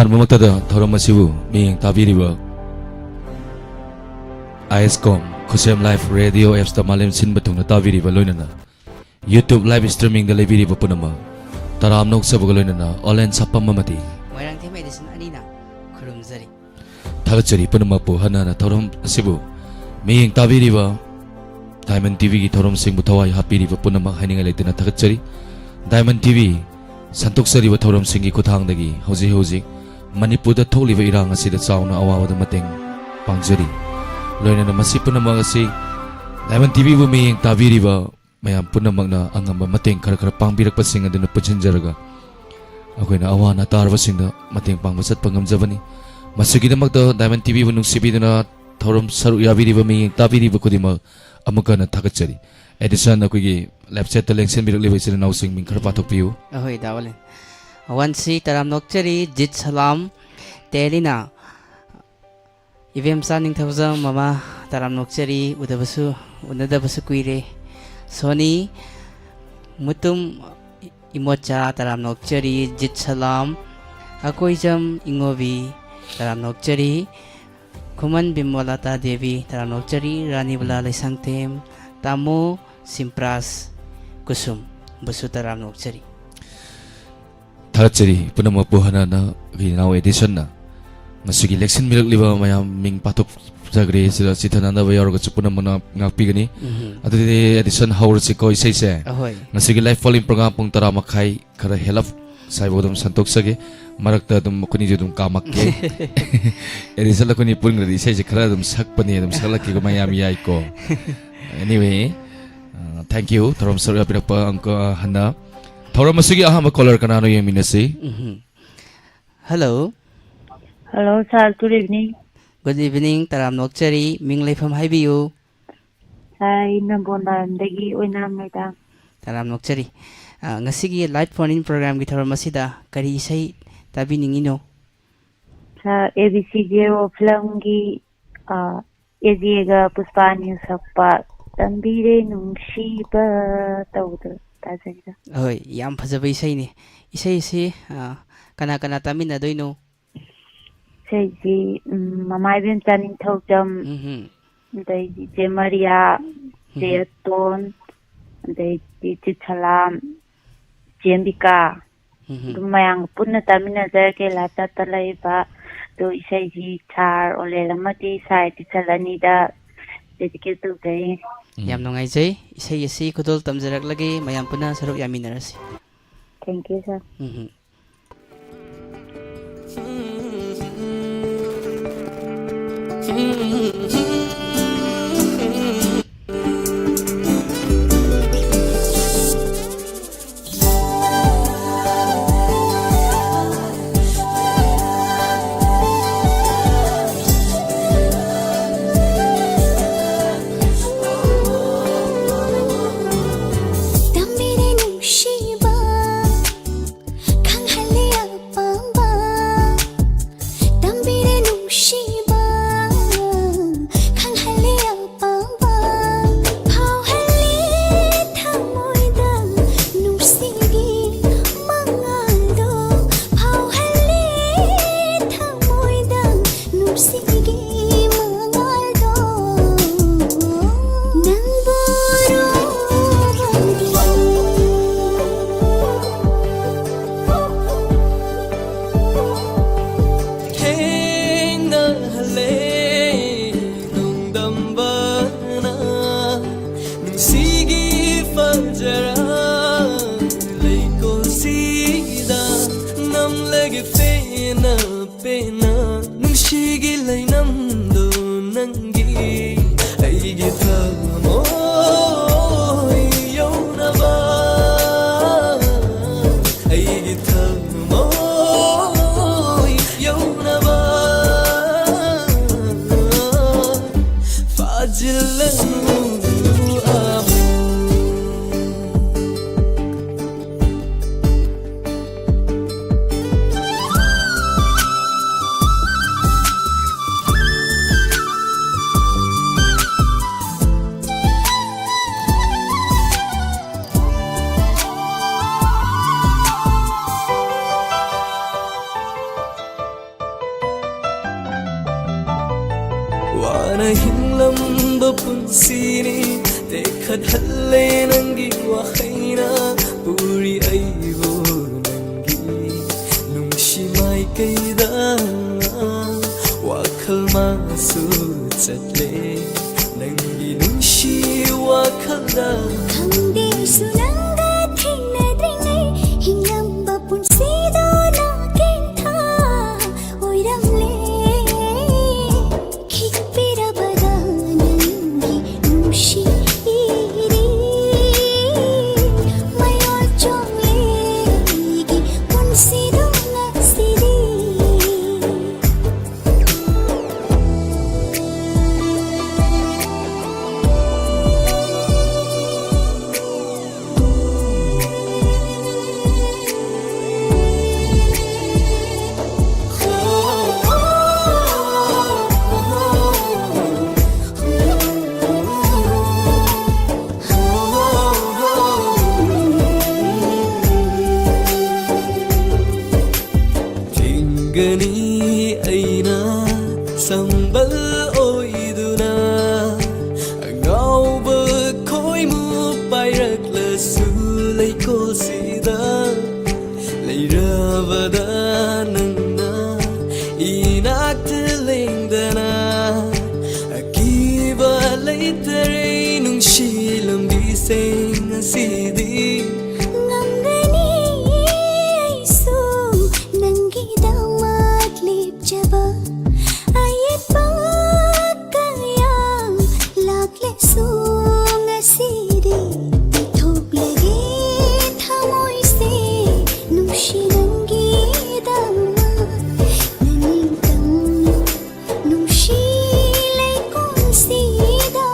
아한모막다다 더러마시부 미행 따비리버 ISCOM 쿠셈 라이프 라디오 앱스다 말렘 신바통나 따비리버 로이나나 YouTube 라이브 스트리밍다 레비리버 punamak taramnok sabuga loinana online sappamamati Moirang team medicine anina kurumzari thagachari punamakpu hanana thorom asibu miyeng tabiriba Diamond TV gi thorom singbu thawai hapiriba punamak haininga leitena thagachari Diamond TV santoksariba thorom singi kuthangdagi hojik Manipurda thokliba irang asida chauna awawada mateng pangjari loinana masi punamak asi Diamond TV bu miyeng tabiriba mayam punamakna angamba mateng khara pangbirakpasing aduna puchinjaraga akoina awana tarbasingda mateng pangba chatpa ngamjabani masigidamakta Diamond TV bu nungsibiduna thorom saru yabiriba miyeng tabiriba kudima amukana thagachari edison akoigi lapchat ta lengsen birakliba isina nausing ming khara pathokpiu ahoy dawalen wansi taram nokchari jit salam telina ivem saning thawza mama taram nokchari udadabasu kuire Sony mutum imocha taram nokchari jit salam akoijam ingobi taram nokchari kuman bimwalata devi taram nokchari rani bala laisangtem tamo simpras kusum basu taram nokchari thagachari punamak buhanana ginaw edition na masigi election mirakliba mayam ming pathok jagre sila sithananda bayarga chupuna mana ngakpigani adudi edition haurchi ko isaise ahoy masigi live falling program pung tara makhai khara help saibodum santok sage marakta dum kuni judum kamakke edition la kuni pungradi isaise khara dum sakpani dum salaki ko mayam yai ko anyway thank you thorom sarya pirakpa angka hana thorom masigi ahama caller kanano yeminasi hello Hello, sir. Good evening. good evening taram nokchari ming leifam haibiu Hi, Nambonandagi Oinamida. taram nokchari ngasigi live phone in program gi thorom masida kari isai tabi ningino Sa ABCJ Flamgi Eziega Puspani Sapa Tambire Nungshiba Tauda. Tazida. ahoy yam phajaba isai ne isai se kana kana tamina doino Say, Mama Ibn Tanin Tokjam, they Maria, they Ton, they Titalam, Jembika, Mayang Puna Tamina Zerke, Lata Talaiba, do Isaji Tar or Lelamati side, Talanida, dedicated to day. yam nongai jai isai isi kudol tamjarak lagi mayam puna saruk yaminarasi Thank you, sir. ꯍꯤꯡꯂꯝꯕ ꯄꯨꯟꯁꯤꯅꯤ ꯇꯦꯛꯈꯠꯍꯜꯂꯦ ꯅꯪꯒꯤ ꯋꯥꯍꯩꯅ ꯄꯨꯔꯤ ꯑꯩꯕꯨ ꯅꯪꯒꯤ ꯅꯨꯡꯁꯤ ꯃꯥꯏꯀꯩꯗ ꯋꯥꯈꯜ ꯃꯥꯁꯨ ꯆꯠꯂꯦ ꯅꯪꯒꯤ ꯅꯨꯡꯁꯤ ꯋꯥꯈꯜꯗ ꯈꯪꯗꯦꯁꯨ ꯅꯪꯒ ꯊꯦꯡꯅꯗ꯭ꯔꯤꯉꯩ ꯍꯤꯡꯂꯝꯕ ꯄꯨꯟꯁꯤꯗꯣ ꯅꯥꯀꯦꯟꯊꯥ ꯑꯣꯏꯔꯝꯂꯦ ꯈꯤꯛꯄꯤꯔꯕꯗ ꯅꯪꯒꯤ ꯅꯨꯡꯁꯤ ꯏꯔꯤ ꯃꯌꯣꯜ ꯆꯣꯡꯂꯦ ꯑꯩꯒꯤ ꯄꯨꯟꯁꯤꯗꯣ ꯉꯁꯤꯗꯤ ꯊꯤꯡꯒꯅꯤ ꯑꯩꯅ ꯁꯝꯕꯜ ꯑꯣꯏꯗꯨꯅ ꯑꯉꯥꯎꯕ ꯈꯣꯏꯃꯨ ꯄꯥꯏꯔꯛꯂꯁꯨ ꯂꯩꯀꯣꯜꯁꯤꯗ ꯂꯩꯔꯕꯗ ꯅꯪꯅ 이낙트 랭다나 아끼바 레이터레 뭉실럼 비생 시디 ngangani aisu nanggidamat lipjaba ayat pagkayang laglesu ngasidi thuglage thamoy se nushi nanggidama naningtam nushi lay konsida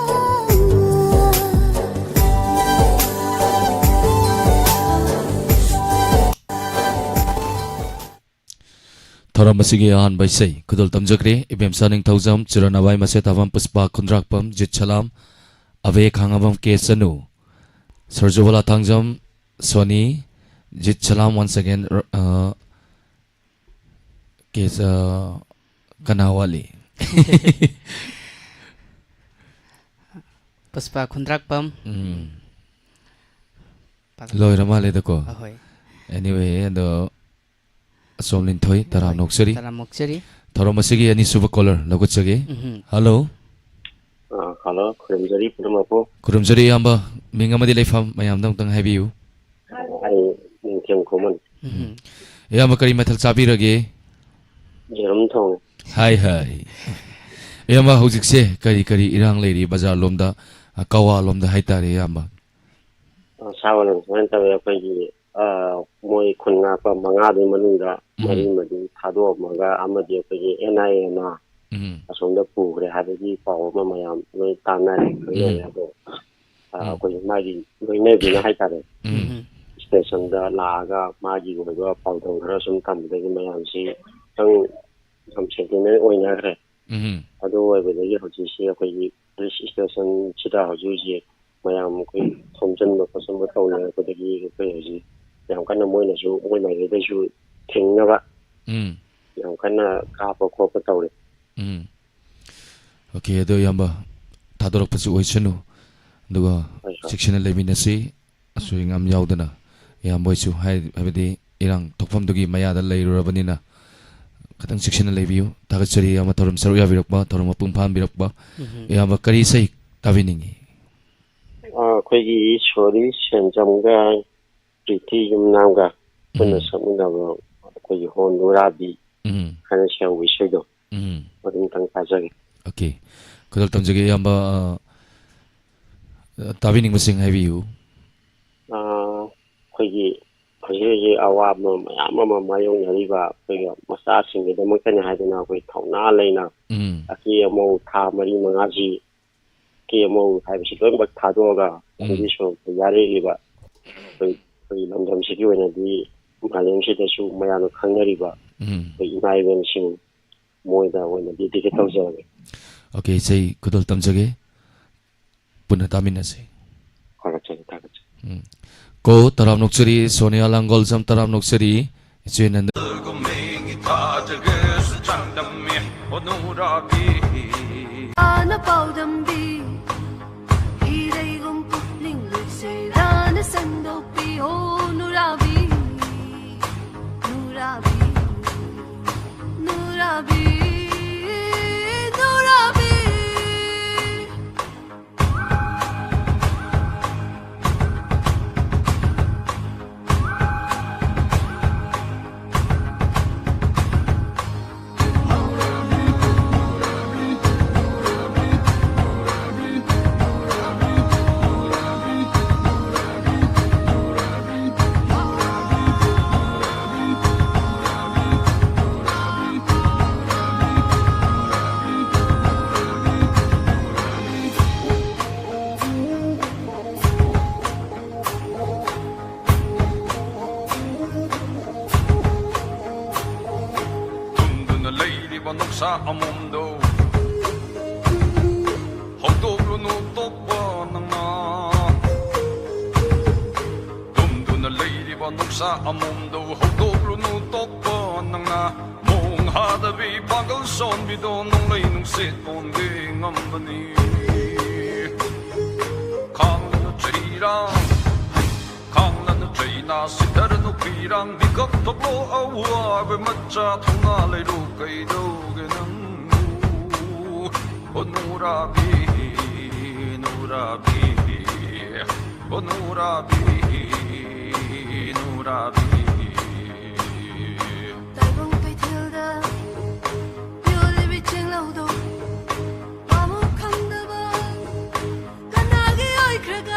Thoram asigi ahan baisai kudol tamjakre ibem saning thaujam chiranawai mase tavam puspa khundrakpam jitchalam ave khangabam kesanu sarjowala thangjam soni jitchalam once again kes kanawali Puspa Khundrakpam loirama le dako ahoy anyway and somlin thoi taram noksari Taram Moksari thoram asigi ani suba caller lagutsage hello Hello, Kurumjari Purumapu. kurumjari amba mingamadi leifam mayam dang tang habiu I Tim Kuman. yamba kari mathal chabirage Jerum Tong. hai hai yamba hojikse kari kari irang leri bazar lomda kawa lomda haitare yamba Sawan Santa Pagi, Moy Kunapa, Mangadi Manuda, Mari Madi, Tado Maga, Amadi Pagi, NINA, as on the pool, Hadiji, Power Mayam, no Tana, Magi, we may be a haitare. Station the Laga, Magi, will go up out on her some come to Mayam, see some chicken or Nagre. Otherwise, with the Yahoji, police station, Chita, Juji. mayam koi thomjan ma pasam ba tawna ko dagi ko ji yam kana moina su moi mai de su thingna ba yam kana ka pa ko pa tawre okay ado yamba thadorok pasu oisanu duga section leminasi asu ngam yaudana yam boisu hai habidi irang tokfam dugi maya da leirurabanina katang section lebiu tagachari yama thorum saru ya birakba thorum pungphan birakba yamba kari sai tabiningi Kogi Shori Shenjamga Priti Yumnanga Puna Samunava Kogi Hondurabi Kanasha Wishido Tang Kazari. Okay kadal tamjage yamba tabining masing habiu Kogi Kogi Awama Yamama Mayong Yariba Kogi Masasing the Makana Hadina with Tona Lena Aki Amo Tamari Mangaji KMO have she going back Tadoga condition to Yari River. London City when the Malaysian City, Mayano Kangariba, the United more than when the digital zone. Okay, say kudol tamjage punataminase ko taram noksari sonia langol sam taram noksari chenand Ana ꯄꯥꯎꯗꯝꯕꯤ 이래이건 풋링을 산도비 오 누라비 누라비 누라비 누라비 둥두는 레이리바 녹사 아몸도 헛도로 노또빠 낭나 둥두는 레이리바 녹사 아몸도 헛도로 노또빠 낭나 몽하다비 바글 손비도 농레이 농셋 본데 ngambani 강는 죄랑 강는 죄나 시다르노 비랑 비겁 덕로 아우아 베맞자 통나레로 가이도게는 오누라비 누라비 오누라비 누라비 달봉 페이틀다 뷰리 비칭 라우도 와묵한다바 간나게 어이크라가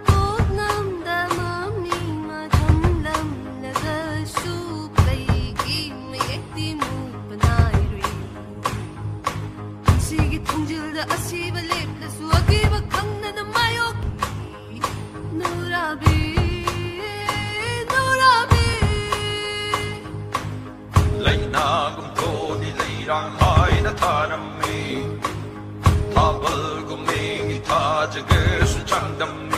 꽃남다 맘니마 덤람라가 수플레이기 메액디 무바나이리 시기 통질다 아시바 립다 수아기바 강나는 마욕 누라비 누라비 레이나금 토니 레이랑 하이나 타람미 타벌구밍이 타즈게 술장담미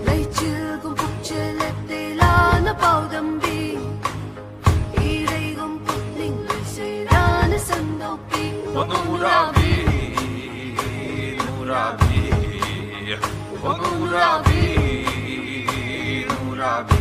레이츠금 북칠랩데라나 ጳ우담비 이레이금 풋링을 세라나 산도비 오누라비 누라비 오누라비 누라비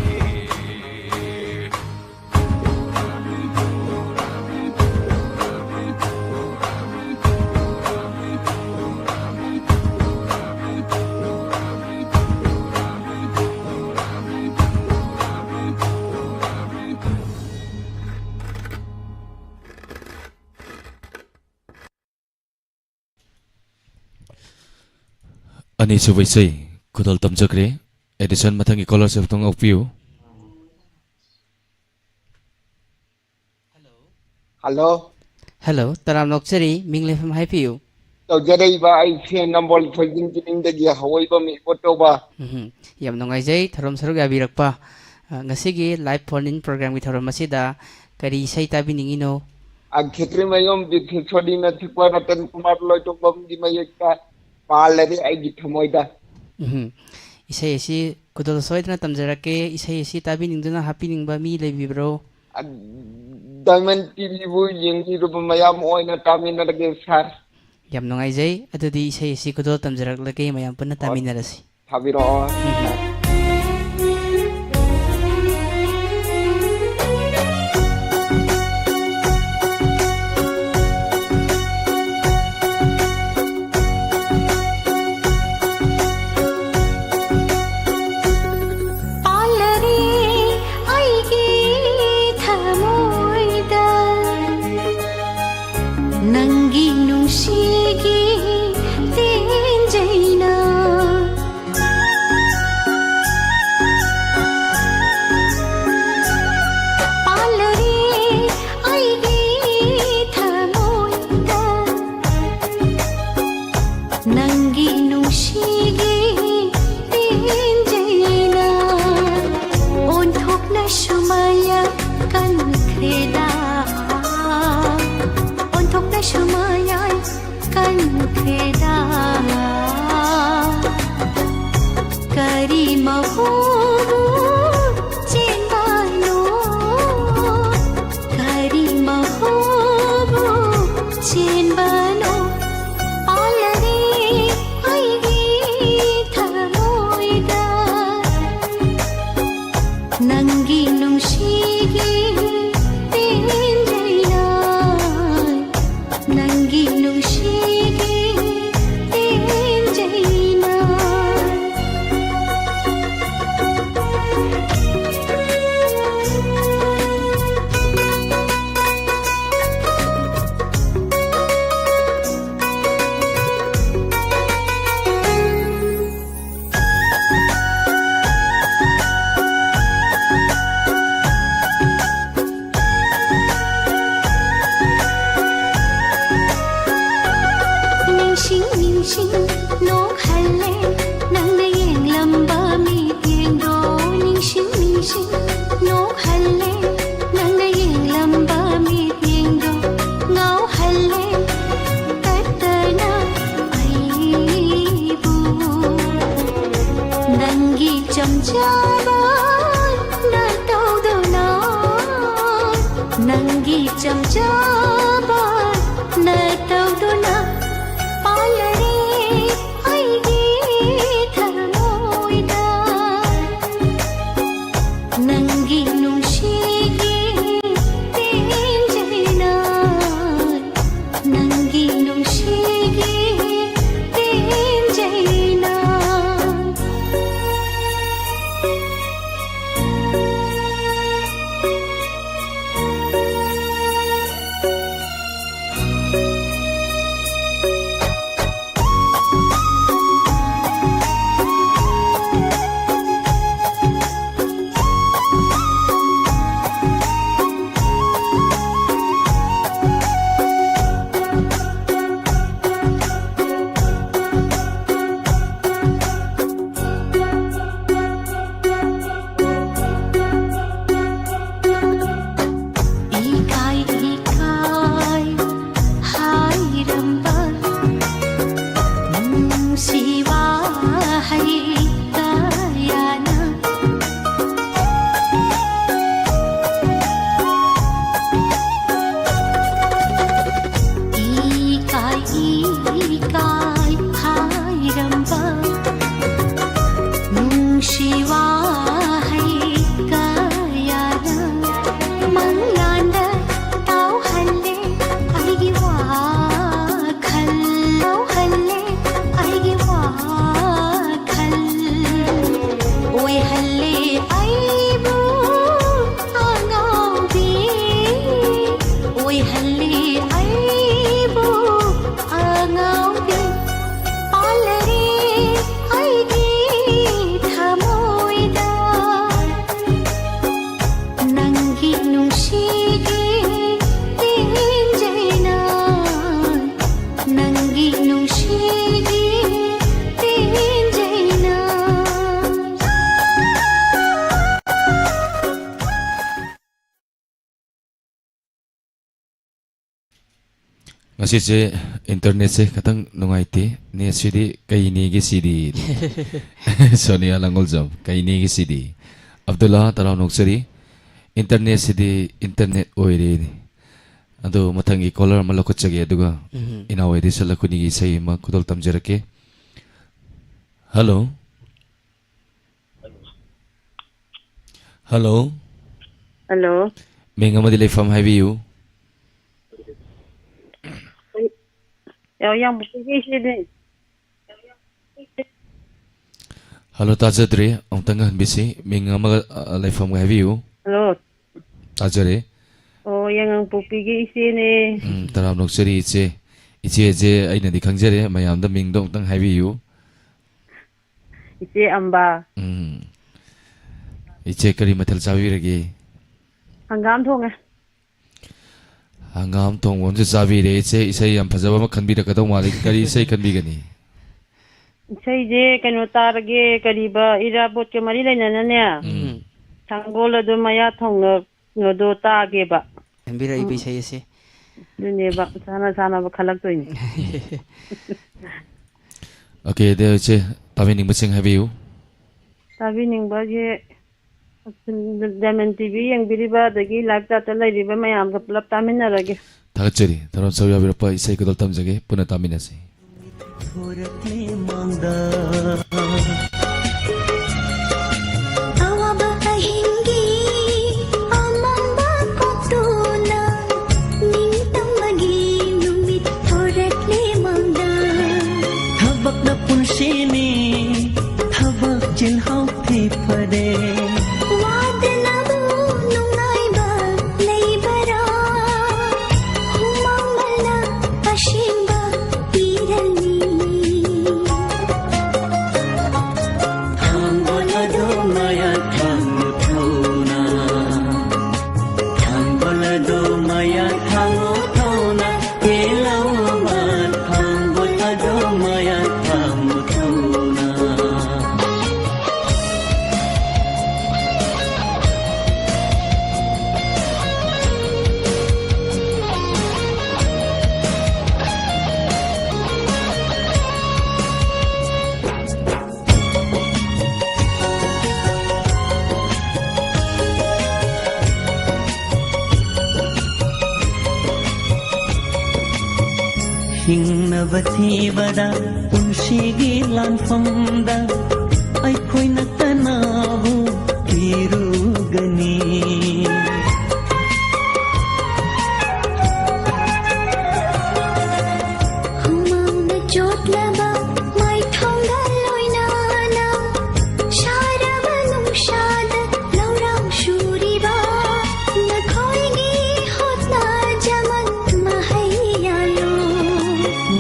Ani subay say kudal tamjakre edison matangi color sa tong opio. Hello. Hello, taram nokchari minglefam haipiu. Tawjaraiba ai phen nambol phojing jiningdagi hawaiba mi potoba. Yam nongaijai tharom saruk yabirakpa. Ngasigi live phone in program gi tharom asida kari isai tabiningino. Ag khetri mayom bi khechodi na thikwa ratan kumar loitobam gi mayekta palare ai gi thamoida. Isai esi kudal soidna tamjarake isai esi tabiningduna hapiningba mi lebibro. Diamond TV bu yengi rupa mayam oina tamina lagi sar. Yam nongaijai adudi isai esi kudal tamjaraklake mayam punna taminarasi. Thabiro. Nangi nungshigi tenjaina palare aigi thamoida nangi nungshigi tenjaina onthokna shumaya kan kheda shumayan kan kheda kari mahu chenbano kari mahu chenbano ꯅꯤꯡꯁꯤꯡ ꯅꯣꯛꯍꯜꯂꯦ ꯅꯪꯅ ꯌꯦꯡꯂꯝꯕ ꯃꯤꯠꯌꯦꯡꯗꯣ ꯅꯤꯡꯁꯤꯡ ꯅꯤꯡꯁꯤꯡ ꯅꯣꯛꯍꯜꯂꯦ ꯅꯪꯅ ꯌꯦꯡꯂꯝꯕ ꯃꯤꯠꯌꯦꯡꯗꯣ ꯉꯥꯎꯍꯜꯂꯦ ꯇꯠꯇꯅ ꯑꯩꯕꯨ ꯅꯪꯒꯤ ꯆꯝꯖꯕ ꯅꯇꯧꯗꯨꯅ ꯅꯪꯒꯤ ꯆꯝꯖꯕ ನತೌದುನ ಪಾಲರೆ ಐಗೆ ಥರಮೋಯ್ದ ನಂಗಿ ನುಂಶಿಗೆ ತೇಂಜನ ನಂಗಿ ನುಂಶಿಗೆ ತೇಂಜನ Masih internet se katang nungaiti ni CD kay ni gi CD Sonia langol job kay ni gi CD Abdullah taraw noksari internet CD internet oire ado matangi caller malakot chagi aduga inawai di sala kuni gi sai ma kudol tamjarake Hello Hello Hello. Menga madilay from highway you Yang bukti sini. Hello Tajadre, ang tangan bisi, menga magalay from highway you Hello. Tajare Oh, yang bukti sini. Taraw noksari iche je ay nadi kangjare mayam da mingdong tang highway you Ice amba. Iche kari matal zawirage Hanggam thong Hangam tong wonju zawire iche isai yam phajaba ma khanbi rakadaw malik kari isai khanbi gani Isai je kano targe kariba irabot ke mari lai nanane. Tanggol do maya thong no do ta ge ba. Hambira ibi sai ase. Dune ba sana ba khalak to ni. Okay, there iche tawi ning baching have you Tabi ning ba je Diamond TV yang biriba dagi live ta lai riba mayam ka plap tamina rage. Tagachari taron sawi abirapa isai kodol tamjage puna taminasi Awaba ahingi amamba kotuna nintang magi numit thoratle mangda Thabak na punsini Thabak jilhaw thi pade wadnabu nungaiba leibara humamala ashimba irali Thangbolado maya thangu thona Thangbolado maya thangu thona Elaw ma thangbolado maya ꯍꯤꯡꯅꯕ ꯊꯤꯕꯗ ꯄꯨꯟꯁꯤꯒꯤ ꯂꯥꯟꯐꯝꯗ ꯑꯩꯈꯣꯏꯅ ꯀꯅꯥꯕꯨ ꯄꯤꯔꯨꯒꯅꯤ ꯍꯨꯃꯥꯡꯅ ꯆꯣꯠꯂꯕ ꯃꯩꯊꯣꯡꯒ ꯂꯣꯏꯅꯅ ꯁꯥꯔꯕ ꯅꯨꯡꯁꯥꯗ ꯂꯧꯔꯥꯡ ꯁꯨꯔꯤꯕ ꯅꯈꯣꯏꯒꯤ ꯍꯣꯠꯅꯖꯃꯟ ꯃꯍꯩ ꯌꯥꯜꯂꯨ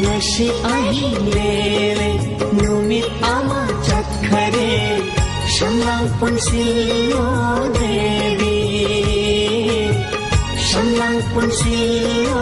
ꯉꯁꯤ ꯑꯍꯤꯡ ꯂꯦꯜꯂꯦ ꯅꯨꯃꯤꯠ ꯑꯃ ꯆꯠꯈꯔꯦ ꯁꯝꯂꯥꯡꯄꯨꯟꯁꯤꯌꯣ ꯗꯦꯕꯤ ꯁꯝꯂꯥꯡ ꯄꯨꯟꯁꯤꯌꯣ